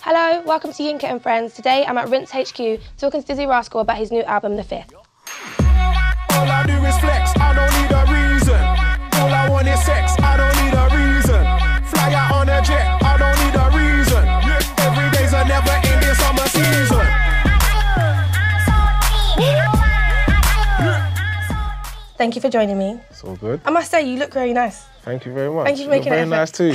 Hello, welcome to Yinka Friends. Today I'm at Rinse HQ talking to Dizzee Rascal about his new album, The Fifth. All I do is flex, I don't need a reason. All I want is sex, I don't need a reason. Fly out on a jet, I don't need a reason. Every day's a never-ending summer season. Thank you for joining me. It's all good. I must say, you look very nice. Thank you very much. Thank you for making very nice too.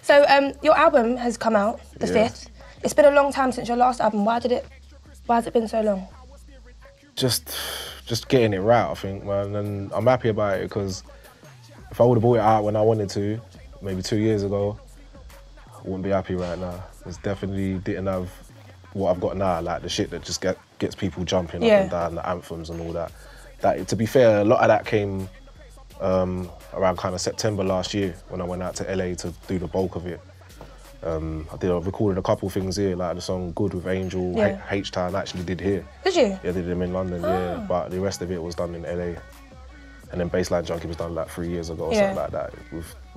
So, your album has come out, The Fifth. It's been a long time since your last album. Why has it been so long? Just getting it right, I think, man. And I'm happy about it because if I would have brought it out when I wanted to, maybe 2 years ago, I wouldn't be happy right now. It's definitely didn't have what I've got now, like the shit that just gets people jumping up and down, the anthems and all that. To be fair, a lot of that came around kind of September last year when I went out to LA to do the bulk of it. I recorded a couple things here, like the song Good with Angel, H-Town I actually did here. Did you? Yeah, I did them in London, yeah. But the rest of it was done in LA. And then Baseline Junkie was done like 3 years ago or something like that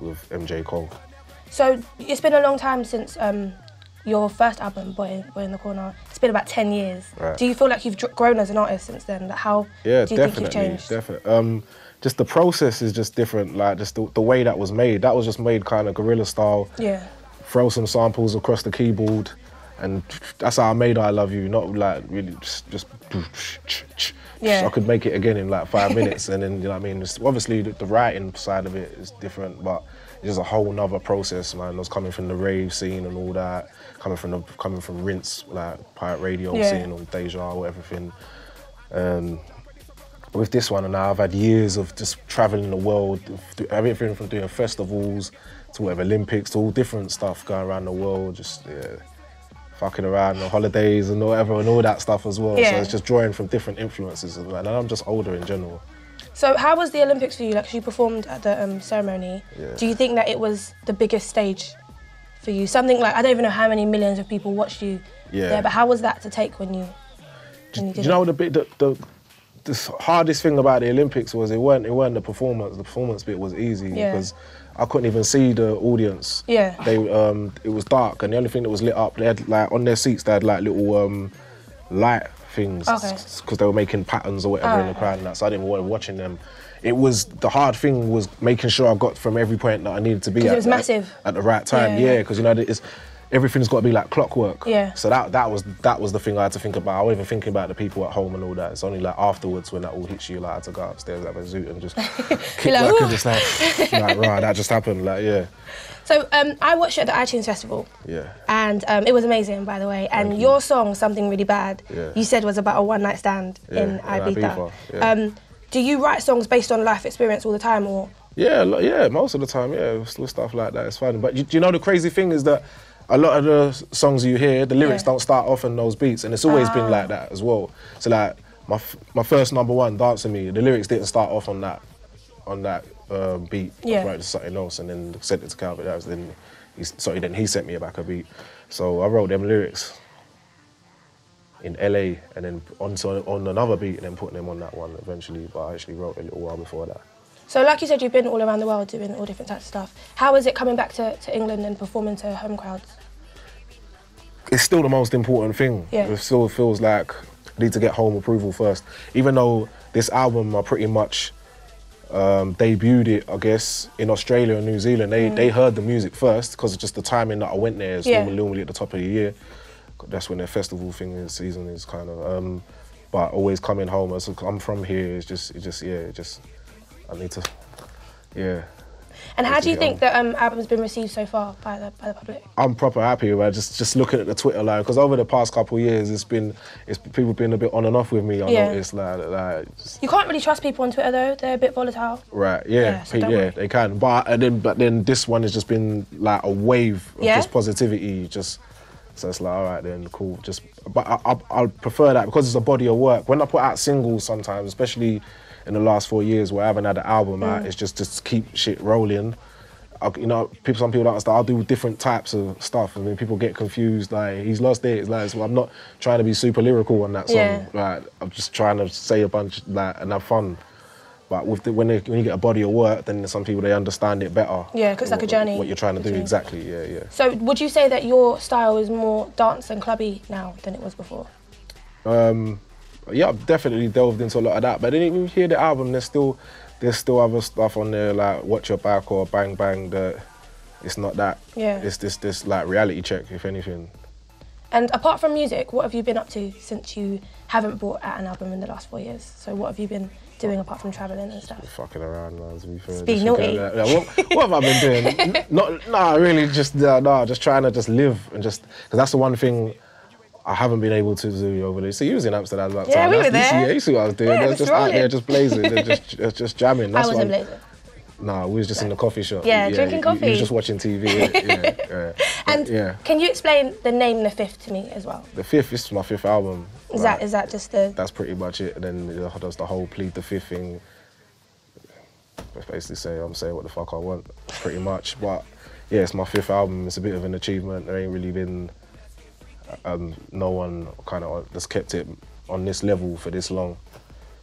with MJ Cole. So it's been a long time since your first album, Boy in the Corner. It's been about 10 years. Right. Do you feel like you've grown as an artist since then? Like how do you think you've changed? Definitely. Just the process is just different, like just the way that was made. That was just made kind of guerrilla style. Yeah. Throw some samples across the keyboard, and that's how I made I Love You, not like really just I could make it again in like 5 minutes, and then, you know what I mean? Just, obviously the writing side of it is different, but it's just a whole nother process, man. I was coming from the rave scene and all that, coming from Rinse, like pirate radio scene on Deja or everything. With this one, and now I've had years of just traveling the world, everything from doing festivals to whatever Olympics, to all different stuff going around the world, just fucking around on holidays and whatever and all that stuff as well. So it's just drawing from different influences, and I'm just older in general. So how was the Olympics for you? Like, you performed at the ceremony. Yeah. Do you think that it was the biggest stage for you? Something like, I don't even know how many millions of people watched you there, but how was that to take when you did it? You know, the hardest thing about the Olympics was it weren't the performance. The performance bit was easy because I couldn't even see the audience. Yeah. It was dark, and the only thing that was lit up, they had like on their seats they had like little light things because they were making patterns or whatever in the crowd and that. So I didn't want watching them. It was the hard thing was making sure I got from every point that I needed to be at. It was massive. At the right time, because you know everything's got to be like clockwork. Yeah. So that was the thing I had to think about. I wasn't even thinking about the people at home and all that. It's only like afterwards when that all hits you, like I had to go upstairs, have a zoot and just kick back and just like right, that just happened, like So I watched it at the iTunes Festival. Yeah. And it was amazing, by the way. And your song, Something Really Bad, you said was about a one-night stand in Ibiza. Do you write songs based on life experience all the time, or? Yeah, most of the time, with stuff like that, it's fun. But do you know the crazy thing is that a lot of the songs you hear, the lyrics don't start off on those beats, and it's always been like that as well. So like my first #1, Dance With Me, the lyrics didn't start off on that beat. I wrote something else and then sent it to Calvin. Then he sent me back a beat. So I wrote them lyrics in LA and then on another beat and then putting them on that one eventually. But I actually wrote a little while before that. So like you said, you've been all around the world doing all different types of stuff. How is it coming back to England and performing to home crowds? It's still the most important thing. Yeah. It still feels like I need to get home approval first. Even though this album, I pretty much debuted it, I guess, in Australia and New Zealand. They heard the music first because of just the timing that I went there. It's normally at the top of the year. That's when their festival season is kind of. But always coming home, I'm from here. I need to, And how do you think the album's been received so far by the public? I'm proper happy with it. Just looking at the Twitter line, because over the past couple of years, people been a bit on and off with me. I noticed you can't really trust people on Twitter though. They're a bit volatile. Right. Yeah. They can. But then this one has just been like a wave of just positivity. So it's like, all right then, cool. But I prefer that because it's a body of work. When I put out singles sometimes, especially in the last 4 years where I haven't had an album out, it's just keep shit rolling. Some people don't understand, I'll do different types of stuff and then people get confused, like, he's lost it. It's like, well, I'm not trying to be super lyrical on that song. Like, I'm just trying to say a bunch and have fun. But when you get a body of work, then some people, they understand it better. Yeah, because it's like a journey. What you're trying to do, exactly, yeah. So would you say that your style is more dance and clubby now than it was before? Yeah, I've definitely delved into a lot of that. But then when you hear the album, there's still other stuff on there, like Watch Your Back or Bang Bang, that it's not that. Yeah. It's this like reality check, if anything. And apart from music, what have you been up to since you haven't brought out an album in the last 4 years? So what have you been doing apart from travelling and stuff? Fucking around, man, to be fair. Being naughty. What have I been doing? Really just trying to just live and just, because that's the one thing I haven't been able to do over there. So you was in Amsterdam that time. Yeah, we were there. Yeah, you see what I was doing. Yeah, just out there, just blazing, just jamming. That's I wasn't blazing. No, we was just in the coffee shop. Yeah, drinking coffee. You was just watching TV. And can you explain the name The Fifth to me as well? The Fifth is my 5th album. Is that just the... That's pretty much it. And then there's the whole Plead the Fifth thing. Basically I'm saying what the fuck I want, pretty much. But yeah, it's my 5th album. It's a bit of an achievement. There ain't really been no one kind of that's kept it on this level for this long.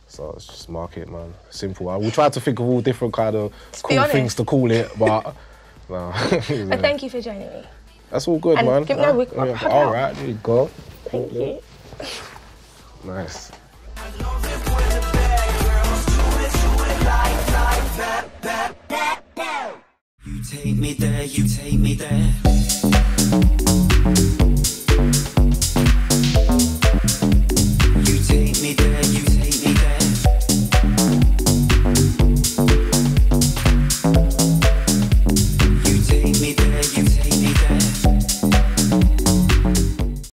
So it's just market, man. Simple. We tried to think of all different kind of cool things to call it, but no. And thank you for joining me. That's all good, man. All right, there you go. Thank you. Nice. You take me there, you take me there.